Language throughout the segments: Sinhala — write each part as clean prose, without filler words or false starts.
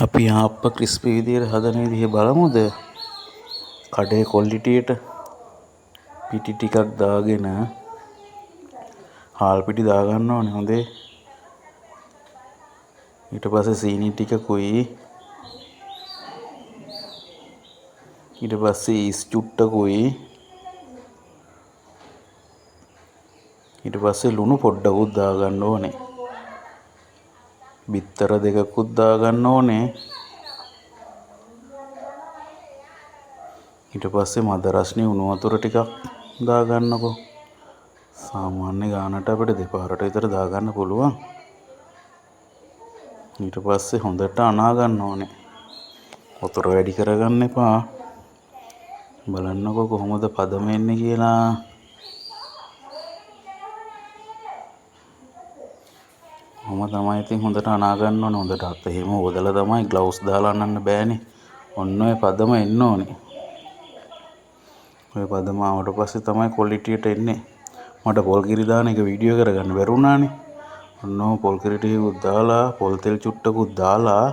අපි ආප්ප ක්‍රිස්පි විදියට හදන විදිහ බලමුද? කඩේ කොල්ලිටියට පිටි ටිකක් දාගෙන හාල් පිටි දාගන්න ඕනේ හොඳේ. ඊට පස්සේ සීනි ටිකකුයි ඊට පස්සේ ඊස් චුට්ටකුයි ඊට පස්සේ ලුණු පොඩ්ඩකුත් දාගන්න ඕනේ. බිත්තර දෙකකුත් දාගන්න ඕනේ. ඊට පස්සේ මද රස්නේ උණු වතුර ටිකක් දාගන්නකො. සාමාන්‍ය ගානට අපිට දෙපාරට විතර දාගන්න පුළුවන්. ඊට පස්සේ හොඳට අනා ගන්න ඕනේ. වතුර වැඩි කරගන්න එපා. බලන්නකො කොහොමද පදම එන්නේ කියලා. කොහොම තමයි ඉතින් හොඳට අනා ගන්න ඕනේ. හොඳට අත එහෙම හොදලා තමයි ග්ලව්ස් දාලා අනන්න බෑනේ. ඔන්න ඔය පදම එන්න ඕනේ. ඔය පදම ආවට පස්සේ තමයි ක්වොලිටියට එන්නේ. මට පොල් කිරි දාන එක වීඩියෝ කරගන්න බැරුණානේ. ඔන්න පොල් කිරි ටිකකුත් දාලා පොල් තෙල් චුට්ටකුත් දාලා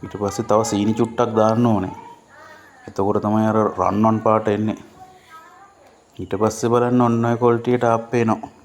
ඊට පස්සේ තව සීනි චුට්ටක් දාන්න ඕනේ. එතකොට තමයි අර රන්වන් පාට එන්නේ. ඊට පස්සේ බලන්න ඔන්න ඔය ක්වොලිටියට ආප්ප එනවා.